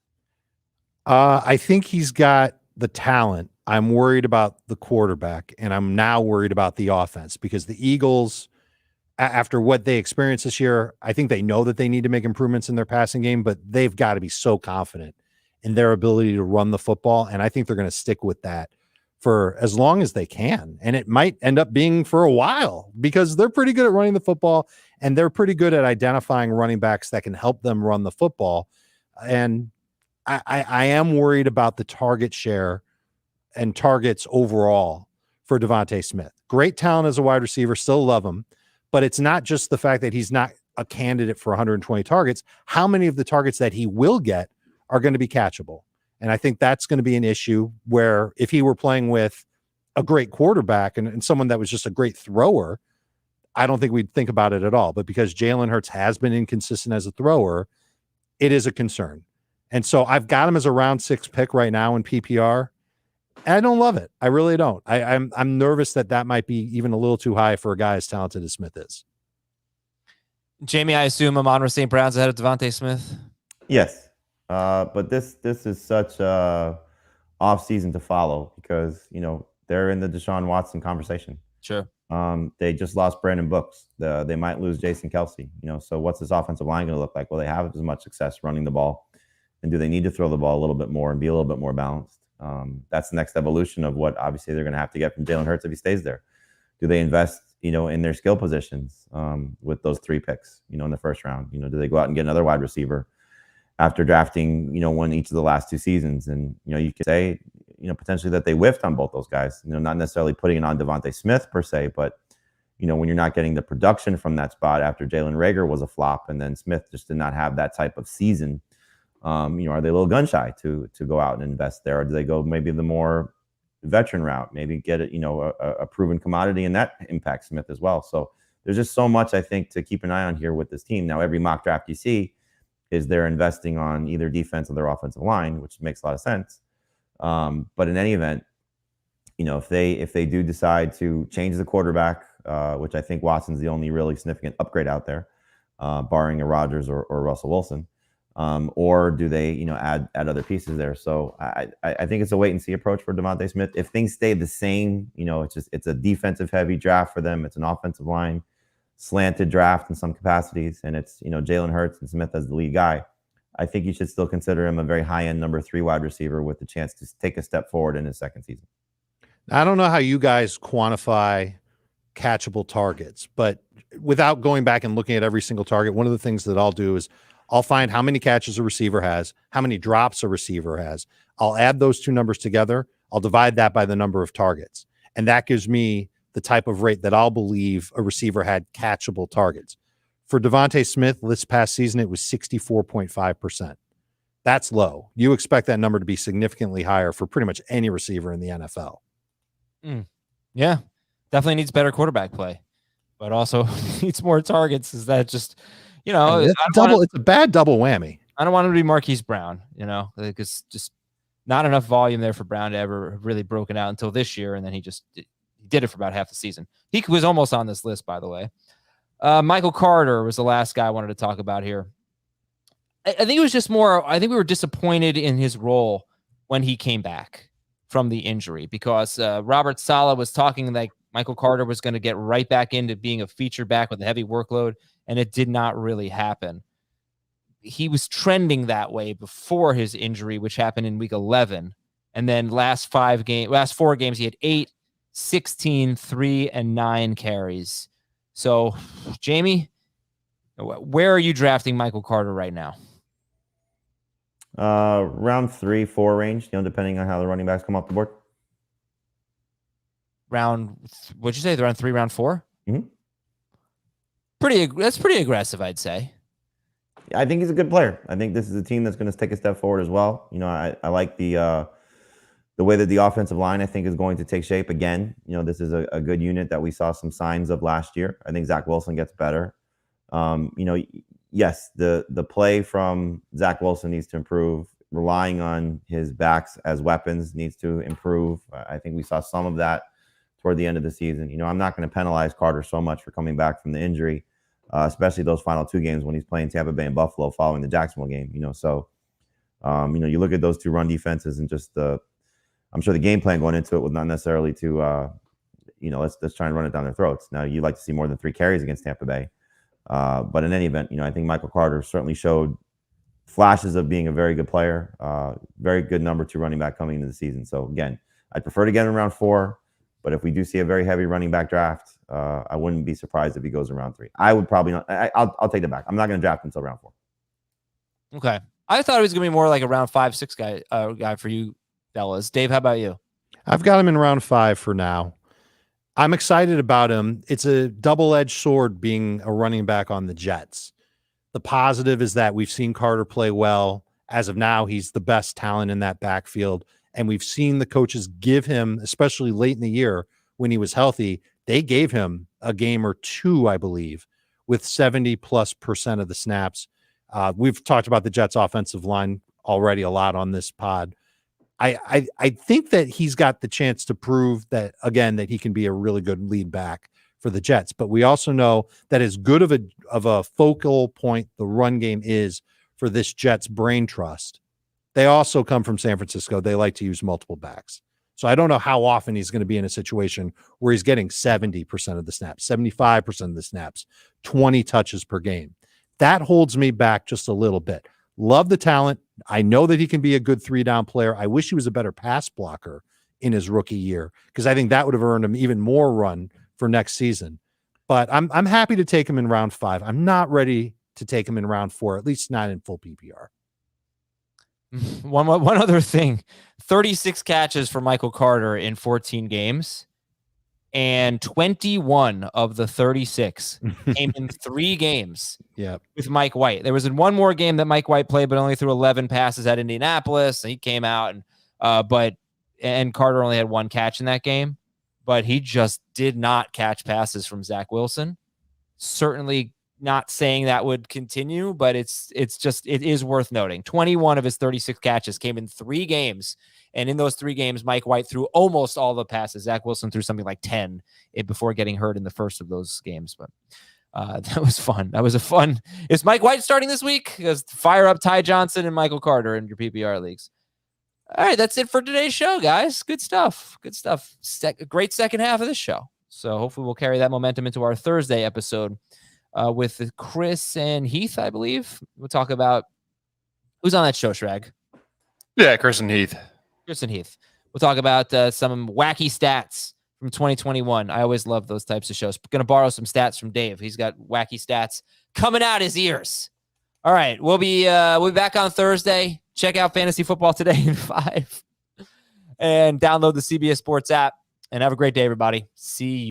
I think he's got the talent. I'm worried about the quarterback, and I'm now worried about the offense because the Eagles, after what they experienced this year, I think they know that they need to make improvements in their passing game, but they've got to be so confident in their ability to run the football. And I think they're going to stick with that for as long as they can. And it might end up being for a while because they're pretty good at running the football and they're pretty good at identifying running backs that can help them run the football. And I am worried about the target share and targets overall for DeVonta Smith. Great talent as a wide receiver, still love him, but it's not just the fact that he's not a candidate for 120 targets. How many of the targets that he will get are going to be catchable? And I think that's going to be an issue where if he were playing with a great quarterback and someone that was just a great thrower, I don't think we'd think about it at all. But because Jalen Hurts has been inconsistent as a thrower, it is a concern. And so I've got him as a round 6 pick right now in PPR. And I don't love it. I really don't. I'm nervous that might be even a little too high for a guy as talented as Smith is. Jamey, I assume Amon-Ra St. Brown's ahead of DeVonta Smith? Yes. But this is such a off season to follow because, they're in the Deshaun Watson conversation. Sure. They just lost Brandon Brooks. They might lose Jason Kelsey, so what's this offensive line going to look like? Well, they have as much success running the ball. And do they need to throw the ball a little bit more and be a little bit more balanced? That's the next evolution of what obviously they're going to have to get from Jalen Hurts if he stays there. Do they invest, in their skill positions with those 3 picks, in the first round? Do they go out and get another wide receiver after drafting, one each of the last 2 seasons? And, you could say, potentially that they whiffed on both those guys, not necessarily putting it on DeVonta Smith per se, but, when you're not getting the production from that spot after Jalen Reagor was a flop and then Smith just did not have that type of season, are they a little gun shy to go out and invest there? Or do they go maybe the more veteran route, maybe get it, a proven commodity and that impacts Smith as well? So there's just so much, I think, to keep an eye on here with this team. Now, every mock draft you see is they're investing on either defense or their offensive line, which makes a lot of sense. But in any event, if they do decide to change the quarterback, which I think Watson's the only really significant upgrade out there, barring a Rodgers or Russell Wilson, or do they, add other pieces there? So I think it's a wait and see approach for DeVonta Smith. If things stay the same, it's a defensive heavy draft for them. It's an offensive line slanted draft in some capacities, and it's Jalen Hurts and Smith as the lead guy. I think you should still consider him a very high-end number 3 wide receiver with the chance to take a step forward in his second season. I don't know how you guys quantify catchable targets, but without going back and looking at every single target, one of the things that I'll do is I'll find how many catches a receiver has, how many drops a receiver has. I'll add those 2 numbers together. I'll divide that by the number of targets. And that gives me the type of rate that I'll believe a receiver had catchable targets. For DeVonta Smith this past season, it was 64.5%. That's low. You expect that number to be significantly higher for pretty much any receiver in the NFL. Yeah, definitely needs better quarterback play, but also needs more targets. Is that just, it's a bad double whammy. I don't want him to be Marquise Brown, because just not enough volume there for Brown to ever have really broken out until this year. And then he did it for about half the season. He was almost on this list, by the way. Michael Carter was the last guy I wanted to talk about here. I think it was just more, I think we were disappointed in his role when he came back from the injury because Robert Saleh was talking like Michael Carter was going to get right back into being a feature back with a heavy workload, and it did not really happen. He was trending that way before his injury, which happened in week 11. And then last 4 games, he had 8, 16, 3, and 9 carries. So, Jamey, where are you drafting Michael Carter right now? Round 3, 4 range, depending on how the running backs come off the board. What'd you say? Round 3, round 4? Mm-hmm. That's pretty aggressive, I'd say. I think he's a good player. I think this is a team that's going to take a step forward as well. I like the way that the offensive line, I think, is going to take shape again. This is a good unit that we saw some signs of last year. I think Zach Wilson gets better. Yes, the play from Zach Wilson needs to improve. Relying on his backs as weapons needs to improve. I think we saw some of that toward the end of the season. I'm not going to penalize Carter so much for coming back from the injury, especially those final 2 games when he's playing Tampa Bay and Buffalo following the Jacksonville game. So you look at those 2 run defenses and just I'm sure the game plan going into it was not necessarily to let's try and run it down their throats. Now, you'd like to see more than 3 carries against Tampa Bay. But in any event, I think Michael Carter certainly showed flashes of being a very good player, very good number 2 running back coming into the season. So again, I'd prefer to get him around 4, but if we do see a very heavy running back draft, I wouldn't be surprised if he goes around 3. I would probably not. I'll take that back. I'm not going to draft him until round 4. Okay. I thought it was going to be more like a round 5, 6 guy for you fellas. Dave, how about you? I've got him in round 5 for now. I'm excited about him. It's a double-edged sword being a running back on the Jets. The positive is that we've seen Carter play well. As of now, he's the best talent in that backfield. And we've seen the coaches give him, especially late in the year when he was healthy, they gave him a game or 2, I believe, with 70+% of the snaps. We've talked about the Jets offensive line already a lot on this pod. I think that he's got the chance to prove that, again, that he can be a really good lead back for the Jets. But we also know that as good of a focal point the run game is for this Jets brain trust, they also come from San Francisco. They like to use multiple backs. So I don't know how often he's going to be in a situation where he's getting 70% of the snaps, 75% of the snaps, 20 touches per game. That holds me back just a little bit. Love the talent. I know that he can be a good 3-down player. I wish he was a better pass blocker in his rookie year, because I think that would have earned him even more run for next season. But I'm happy to take him in round 5. I'm not ready to take him in round 4, at least not in full PPR. One other thing, 36 catches for Michael Carter in 14 games, and 21 of the 36 came in 3 games with Mike White. There was in one more game that Mike White played, but only threw 11 passes at Indianapolis, and he came out, and Carter only had 1 catch in that game, but he just did not catch passes from Zach Wilson. Certainly not saying that would continue, but it is worth noting. 21 of his 36 catches came in 3 games. And in those 3 games, Mike White threw almost all the passes. Zach Wilson threw something like 10 before getting hurt in the first of those games. But that was fun. That was a fun. Is Mike White starting this week? Because fire up Ty Johnson and Michael Carter in your PPR leagues. All right, that's it for today's show, guys. Good stuff. Good stuff. Great second half of this show. So hopefully we'll carry that momentum into our Thursday episode with Chris and Heath, I believe. We'll talk about who's on that show, Shrag. Yeah, Chris and Heath. Chris and Heath. We'll talk about some wacky stats from 2021. I always love those types of shows. Going to borrow some stats from Dave. He's got wacky stats coming out his ears. All right, we'll be back on Thursday. Check out Fantasy Football Today in 5 and download the CBS Sports app. And have a great day, everybody. See you.